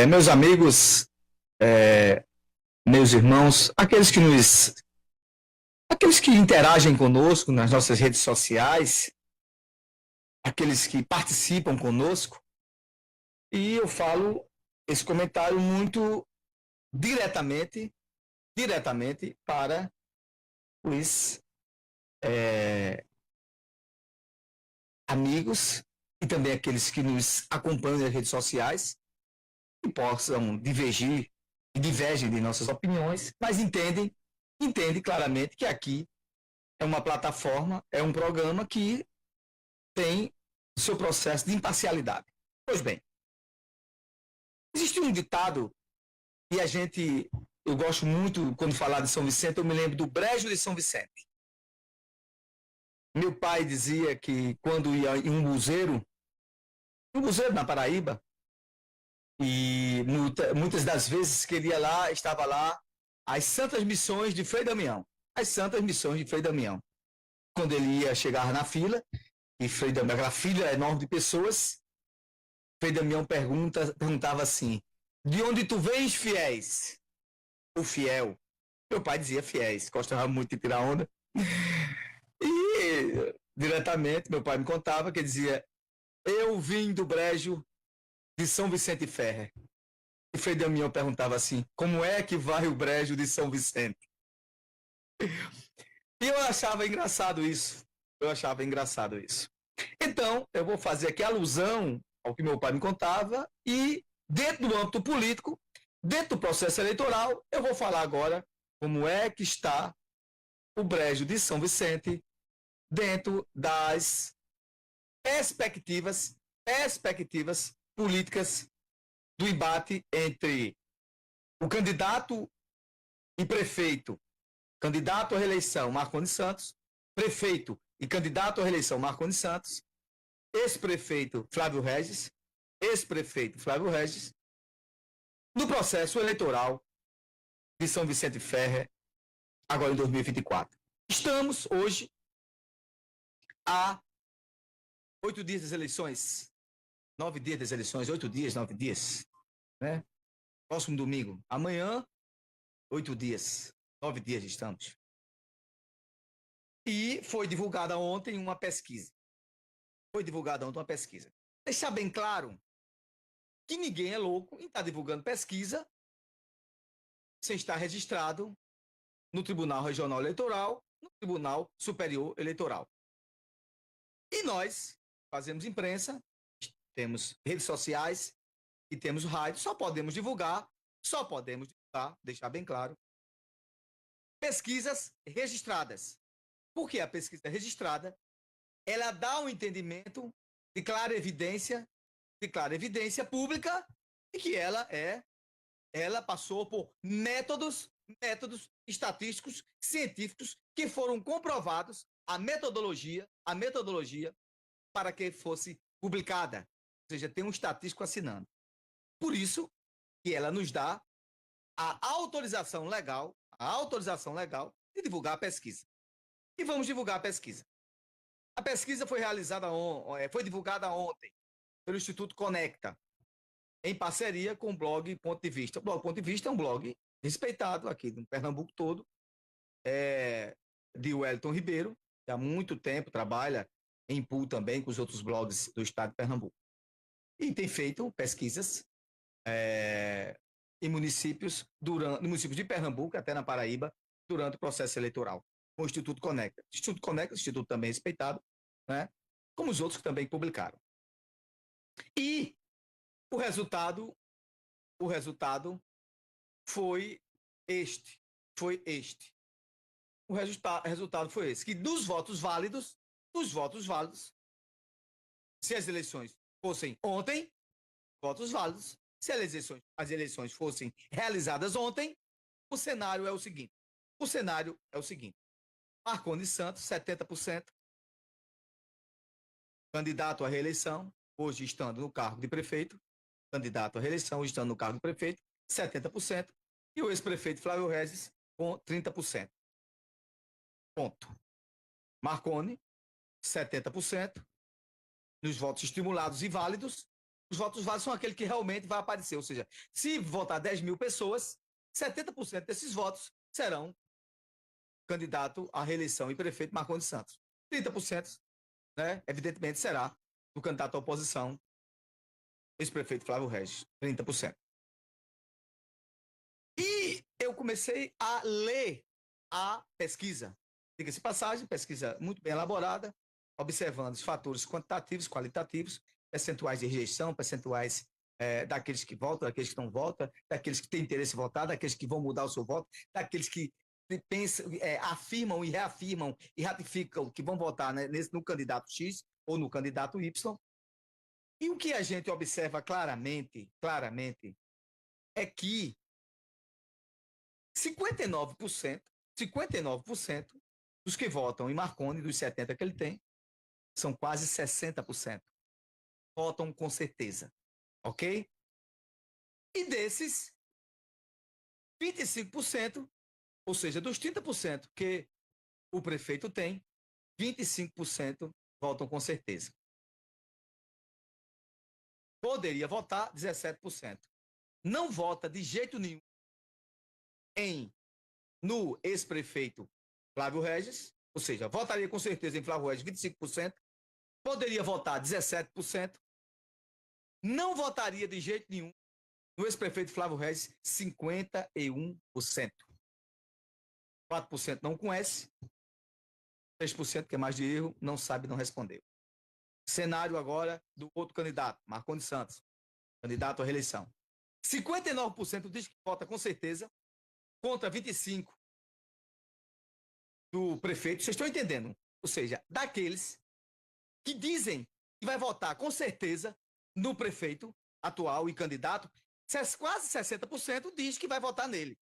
Meus amigos, é, meus irmãos, aqueles que interagem conosco nas nossas redes sociais, aqueles que participam conosco, e eu falo esse comentário muito diretamente, diretamente para os é, amigos e também aqueles que nos acompanham nas redes sociais, que possam divergir e divergem de nossas opiniões, mas entendem claramente que aqui é uma plataforma, é um programa que tem o seu processo de imparcialidade. Pois bem, existe um ditado e eu gosto muito quando falar de São Vicente, eu me lembro do Brejo de São Vicente. Meu pai dizia que quando ia em um buzeiro na Paraíba, e muitas das vezes que ele ia lá, estava lá as Santas Missões de Frei Damião. As Santas Missões de Frei Damião. Quando ele ia chegar na fila, e Frei Damião, aquela fila enorme de pessoas, Frei Damião perguntava assim: de onde tu vens, fiéis? O fiel. Meu pai dizia fiéis, gostava muito de tirar onda. E diretamente, meu pai me contava que dizia: eu vim do brejo de São Vicente Ferrer. E Frei Damião perguntava assim: como é que vai o brejo de São Vicente? E eu achava engraçado isso. Eu achava engraçado isso. Então, eu vou fazer aqui alusão ao que meu pai me contava e, dentro do âmbito político, dentro do processo eleitoral, eu vou falar agora como é que está o brejo de São Vicente dentro das perspectivas políticas do embate entre o candidato e prefeito, candidato à reeleição Marconi Santos, prefeito e candidato à reeleição Marconi Santos, ex-prefeito Flávio Regis, no processo eleitoral de São Vicente Ferrer, agora em 2024. Estamos hoje a 8 dias das eleições, 9 dias das eleições, 8 dias, 9 dias, né? Próximo domingo, amanhã, 8 dias, 9 dias estamos. E foi divulgada ontem uma pesquisa. Deixar bem claro que ninguém é louco em estar divulgando pesquisa sem estar registrado no Tribunal Regional Eleitoral, no Tribunal Superior Eleitoral. E nós fazemos imprensa, temos redes sociais e temos rádio, só podemos divulgar, deixar bem claro, pesquisas registradas. Porque a pesquisa registrada, ela dá um entendimento de clara evidência pública e que ela passou por métodos estatísticos, científicos que foram comprovados a metodologia para que fosse publicada. Ou seja, tem um estatístico assinando. Por isso que ela nos dá a autorização legal de divulgar a pesquisa. E vamos divulgar a pesquisa. A pesquisa foi divulgada ontem pelo Instituto Conecta, em parceria com o blog Ponto de Vista. O blog Ponto de Vista é um blog respeitado aqui no Pernambuco todo, de Wellington Ribeiro, que há muito tempo trabalha em pool também com os outros blogs do estado de Pernambuco. E tem feito pesquisas em municípios de Pernambuco, até na Paraíba, durante o processo eleitoral, com o Instituto Conecta. Instituto também respeitado, né? Como os outros que também publicaram. E o resultado foi este. O resultado foi esse, que dos votos válidos, se as eleições fossem ontem, votos válidos, se as eleições fossem realizadas ontem, o cenário é o seguinte. Marconi Santos, 70%, candidato à reeleição, hoje estando no cargo de prefeito, 70%, e o ex-prefeito Flávio Regis com 30%. Ponto. Marconi, 70%, nos votos estimulados e válidos, Os votos válidos são aqueles que realmente vai aparecer. Ou seja, se votar 10 mil pessoas, 70% desses votos serão candidato à reeleição e prefeito Marcondes Santos. 30%, né, evidentemente, será do candidato à oposição, ex-prefeito Flávio Regis. 30%. E eu comecei a ler a pesquisa. Diga-se passagem, pesquisa muito bem elaborada, observando os fatores quantitativos, qualitativos, percentuais de rejeição, percentuais daqueles que votam, daqueles que não votam, daqueles que têm interesse em votar, daqueles que vão mudar o seu voto, daqueles que pensam, afirmam e reafirmam e ratificam que vão votar, né, no candidato X ou no candidato Y. E o que a gente observa claramente, é que 59% dos que votam em Marconi, dos 70 que ele tem, são quase 60%. Votam com certeza, ok? E desses, 25%, ou seja, dos 30% que o prefeito tem, 25% votam com certeza. Poderia votar 17%. Não vota de jeito nenhum no ex-prefeito Flávio Regis, ou seja, votaria com certeza em Flávio Regis 25%, poderia votar 17%, não votaria de jeito nenhum no ex-prefeito Flávio Regis 51%. 4% não conhece, 3%, que é mais de erro, não sabe, não respondeu. Cenário agora do outro candidato, Marcondes Santos, candidato à reeleição. 59% diz que vota com certeza, contra 25% do prefeito. Vocês estão entendendo? Ou seja, daqueles que dizem que vai votar com certeza no prefeito atual e candidato, quase 60% diz que vai votar nele.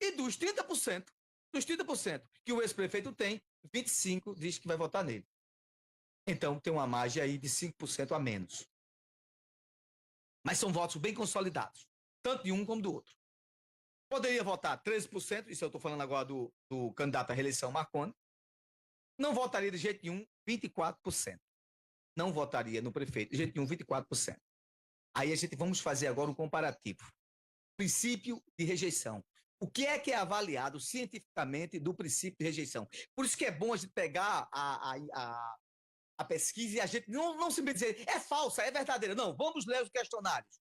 E dos 30% que o ex-prefeito tem, 25% diz que vai votar nele. Então tem uma margem aí de 5% a menos. Mas são votos bem consolidados, tanto de um como do outro. Poderia votar 13%, isso eu estou falando agora do candidato à reeleição Marconi. Não votaria de jeito nenhum, 24%. Não votaria no prefeito de jeito nenhum, 24%. Aí a gente vamos fazer agora um comparativo. Princípio de rejeição. O que é avaliado cientificamente do princípio de rejeição? Por isso que é bom a gente pegar a pesquisa e a gente não simplesmente dizer é falsa, é verdadeira. Não, vamos ler os questionários.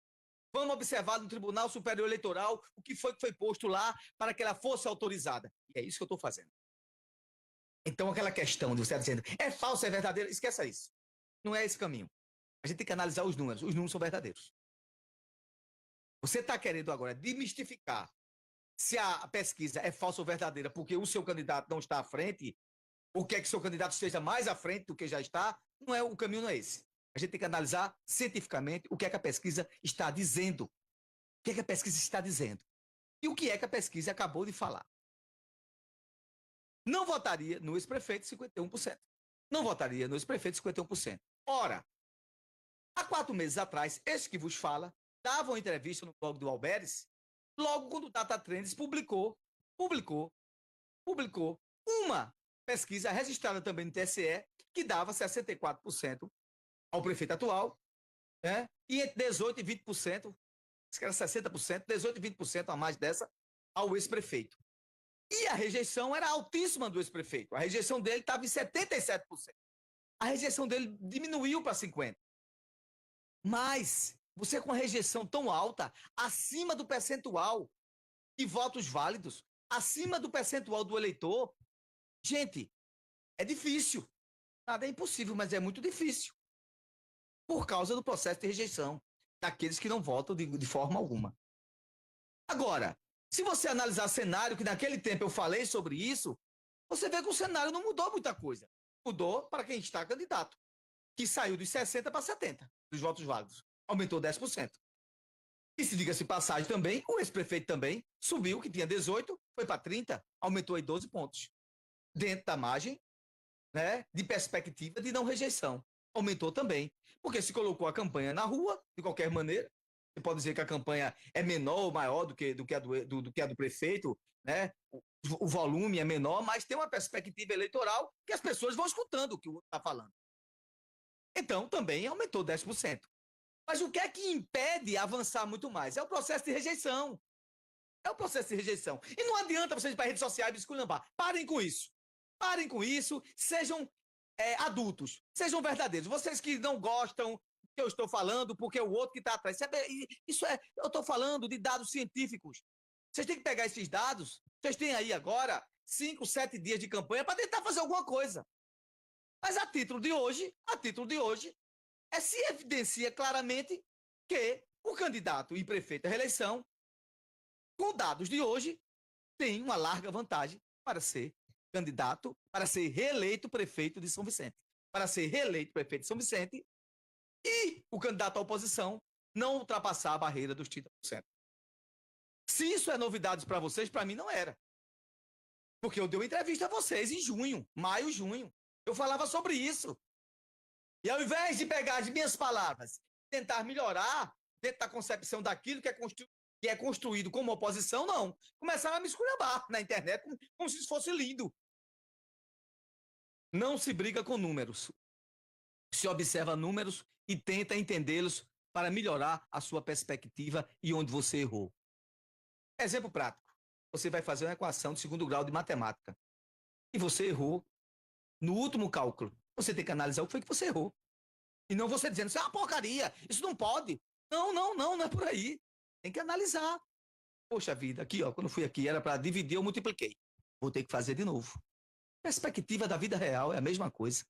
Vamos observar no Tribunal Superior Eleitoral o que foi posto lá para que ela fosse autorizada. E é isso que eu estou fazendo. Então, aquela questão de você estar dizendo é falsa, é verdadeira, esqueça isso. Não é esse caminho. A gente tem que analisar os números são verdadeiros. Você está querendo agora demistificar se a pesquisa é falsa ou verdadeira porque o seu candidato não está à frente, ou quer que seu candidato esteja mais à frente do que já está, o caminho não é esse. A gente tem que analisar cientificamente o que é que a pesquisa está dizendo. O que é que a pesquisa está dizendo. E o que é que a pesquisa acabou de falar. Não votaria no ex-prefeito 51%. Não votaria no ex-prefeito 51%. Ora, há 4 meses atrás, este que vos fala, dava uma entrevista no blog do Alberes, logo quando o Data Trends publicou uma pesquisa registrada também no TSE, que dava 64% ao prefeito atual, né? E entre 18% e 20%, acho que era 60%, 18% e 20% a mais dessa, ao ex-prefeito. E a rejeição era altíssima do ex-prefeito. A rejeição dele estava em 77%. A rejeição dele diminuiu para 50%. Mas você com a rejeição tão alta, acima do percentual de votos válidos, acima do percentual do eleitor, gente, é difícil. Nada é impossível, mas é muito difícil. Por causa do processo de rejeição daqueles que não votam de forma alguma. Agora, se você analisar cenário, que naquele tempo eu falei sobre isso, você vê que o cenário não mudou muita coisa. Mudou para quem está candidato, que saiu dos 60% para 70% dos votos válidos. Aumentou 10%. E se diga-se passagem também, o ex-prefeito também subiu, que tinha 18%, foi para 30%, aumentou aí 12 pontos. Dentro da margem, né, de perspectiva de não rejeição. Aumentou também. Porque se colocou a campanha na rua, de qualquer maneira, você pode dizer que a campanha é menor ou maior do que a do prefeito, né? O volume é menor, mas tem uma perspectiva eleitoral que as pessoas vão escutando o que o outro está falando. Então, também aumentou 10%. Mas o que é que impede avançar muito mais? É o processo de rejeição. É o processo de rejeição. E não adianta vocês ir para redes sociais e esculhambar. Parem com isso. Parem com isso. Sejam adultos. Sejam verdadeiros. Vocês que não gostam do que eu estou falando, porque o outro que está atrás. Eu estou falando de dados científicos. Vocês têm que pegar esses dados. Vocês têm aí agora 5, 7 dias de campanha para tentar fazer alguma coisa. Mas a título de hoje, se evidencia claramente que o candidato e prefeito à reeleição, com dados de hoje, tem uma larga vantagem para ser candidato, para ser reeleito prefeito de São Vicente. Para ser reeleito prefeito de São Vicente e o candidato à oposição não ultrapassar a barreira dos 30%. Se isso é novidade para vocês, para mim não era. Porque eu dei uma entrevista a vocês em junho, maio, junho. Eu falava sobre isso. E ao invés de pegar as minhas palavras, tentar melhorar dentro da concepção daquilo que é construído como oposição, não. Começaram a me esculhambar na internet como se isso fosse lindo. Não se briga com números. Se observa números e tenta entendê-los para melhorar a sua perspectiva e onde você errou. Exemplo prático. Você vai fazer uma equação de segundo grau de matemática. E você errou no último cálculo. Você tem que analisar o que foi que você errou. E não você dizendo, isso é uma porcaria, isso não pode. Não é por aí. Tem que analisar. Poxa vida, aqui, ó, quando eu fui aqui, era para dividir, eu multipliquei. Vou ter que fazer de novo. Perspectiva da vida real é a mesma coisa.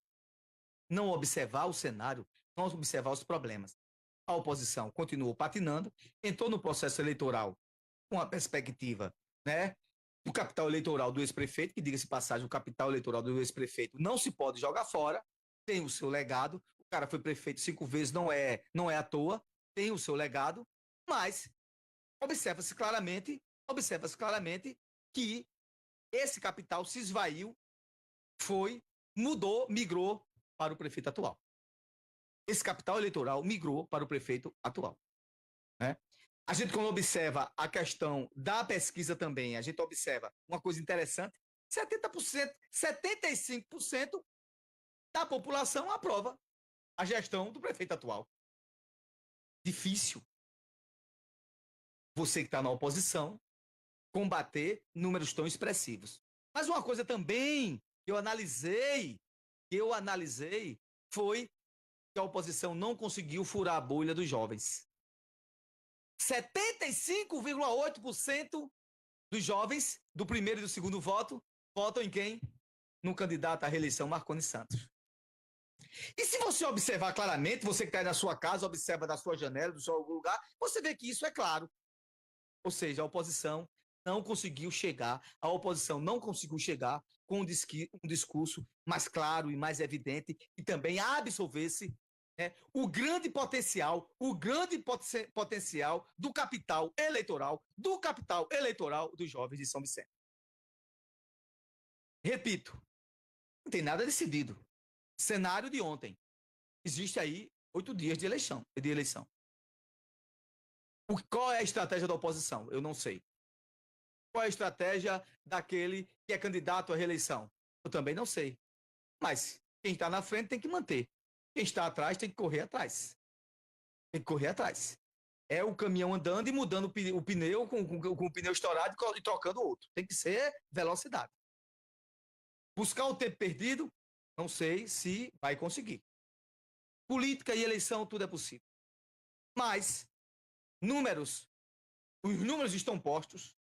Não observar o cenário, não observar os problemas. A oposição continuou patinando, entrou no processo eleitoral com a perspectiva, né, do capital eleitoral do ex-prefeito, que diga-se passagem, o capital eleitoral do ex-prefeito não se pode jogar fora, tem o seu legado, o cara foi prefeito 5 vezes, não é à toa, tem o seu legado, mas observa-se claramente que esse capital se esvaiu, migrou para o prefeito atual. Esse capital eleitoral migrou para o prefeito atual, né? A gente, quando observa a questão da pesquisa também, a gente observa uma coisa interessante, 70%, 75% da população aprova a gestão do prefeito atual. Difícil. Você que está na oposição, combater números tão expressivos. Mas uma coisa também que eu analisei foi que a oposição não conseguiu furar a bolha dos jovens. 75,8% dos jovens do primeiro e do segundo voto votam em quem? No candidato à reeleição Marconi Santos. E se você observar claramente, você que está aí na sua casa, observa da sua janela, do seu lugar, você vê que isso é claro. Ou seja, a oposição não conseguiu chegar com um discurso mais claro e mais evidente e também absolvesse o grande potencial do capital eleitoral dos jovens de São Vicente. Repito, não tem nada decidido. Cenário de ontem. Existe aí 8 dias de eleição. Qual é a estratégia da oposição? Eu não sei. Qual é a estratégia daquele que é candidato à reeleição? Eu também não sei. Mas quem está na frente tem que manter. Quem está atrás tem que correr atrás. É o caminhão andando e mudando o pneu com o pneu estourado e trocando outro. Tem que ser velocidade. Buscar o tempo perdido, não sei se vai conseguir. Política e eleição, tudo é possível. Mas os números estão postos.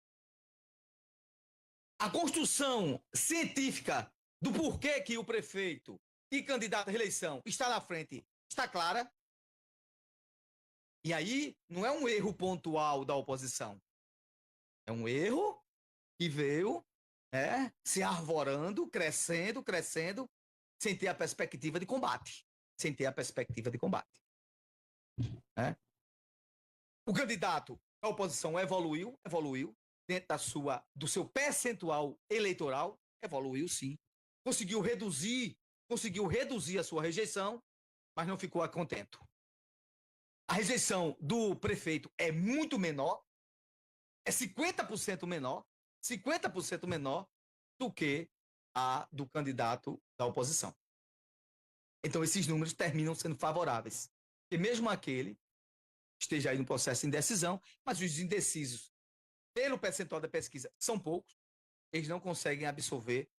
A construção científica do porquê que o prefeito e candidato à reeleição está na frente está clara. E aí não é um erro pontual da oposição. É um erro que veio se arvorando, crescendo, sem ter a perspectiva de combate. O candidato à oposição evoluiu dentro do seu percentual eleitoral, evoluiu sim. Conseguiu reduzir a sua rejeição, mas não ficou contento. A rejeição do prefeito é muito menor, é 50% menor do que a do candidato da oposição. Então, esses números terminam sendo favoráveis. E mesmo aquele esteja aí no processo de indecisão, mas os indecisos, pelo percentual da pesquisa, são poucos, eles não conseguem absorver,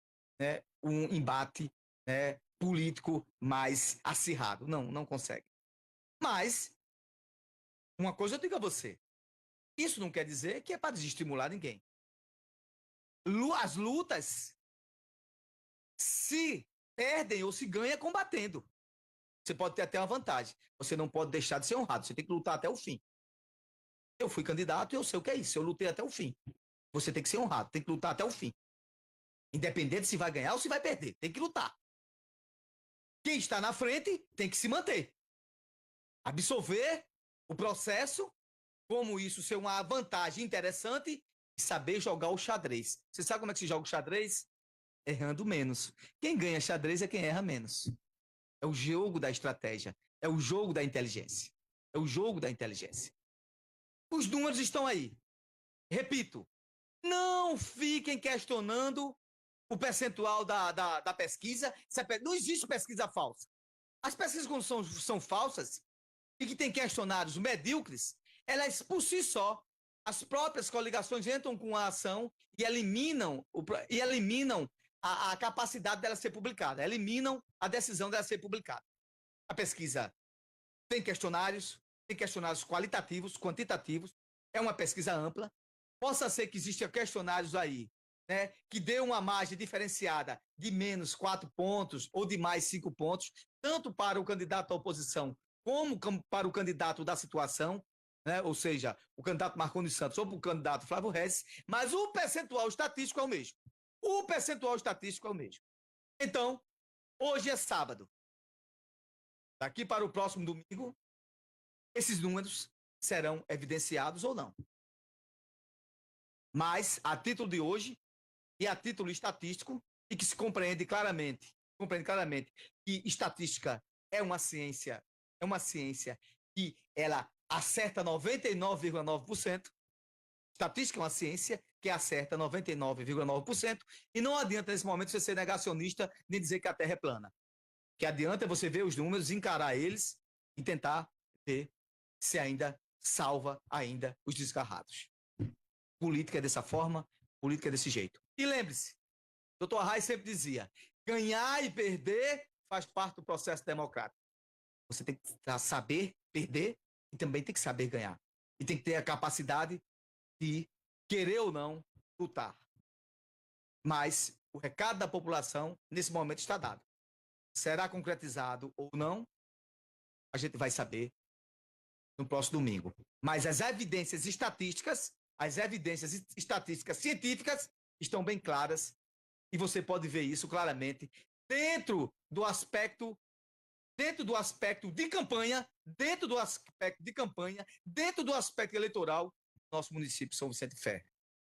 né, um embate, né, político mais acirrado. Não, não conseguem. Mas, uma coisa eu digo a você, isso não quer dizer que é para desestimular ninguém. As lutas se perdem ou se ganha combatendo. Você pode ter até uma vantagem. Você não pode deixar de ser honrado. Você tem que lutar até o fim. Eu fui candidato e eu sei o que é isso. Eu lutei até o fim. Você tem que ser honrado. Tem que lutar até o fim. Independente se vai ganhar ou se vai perder. Tem que lutar. Quem está na frente tem que se manter. Absorver o processo, como isso ser uma vantagem interessante e saber jogar o xadrez. Você sabe como é que se joga o xadrez? Errando menos. Quem ganha xadrez é quem erra menos. É o jogo da estratégia. É o jogo da inteligência. É o jogo da inteligência. Os números estão aí. Repito, não fiquem questionando o percentual da pesquisa. Não existe pesquisa falsa. As pesquisas, quando são falsas e que têm questionários medíocres, elas, por si só, as próprias coligações entram com a ação e eliminam a capacidade dela ser publicada, eliminam a decisão dela ser publicada. A pesquisa tem questionários qualitativos, quantitativos, é uma pesquisa ampla. Possa ser que existam questionários aí, né, que dê uma margem diferenciada de menos 4 pontos ou de mais 5 pontos, tanto para o candidato à oposição como para o candidato da situação, né, ou seja, o candidato Marcondes Santos ou para o candidato Flávio Res, mas o percentual estatístico é o mesmo. O percentual estatístico é o mesmo. Então, hoje é sábado. Daqui para o próximo domingo, esses números serão evidenciados ou não. Mas, a título de hoje, e a título estatístico, e que se compreende claramente que estatística é uma ciência que ela acerta 99,9%. Estatística é uma ciência que acerta 99,9%, e não adianta nesse momento você ser negacionista nem dizer que a Terra é plana. O que adianta é você ver os números, encarar eles e tentar ver se ainda salva ainda os desgarrados. Política é dessa forma, política é desse jeito. E lembre-se, Dr. Arraes sempre dizia, ganhar e perder faz parte do processo democrático. Você tem que saber perder e também tem que saber ganhar. E tem que ter a capacidade de, querer ou não, lutar. Mas o recado da população, nesse momento, está dado. Será concretizado ou não, a gente vai saber no próximo domingo. Mas as evidências estatísticas científicas estão bem claras e você pode ver isso claramente dentro do aspecto de campanha, dentro do aspecto eleitoral do nosso município de São Vicente Ferre.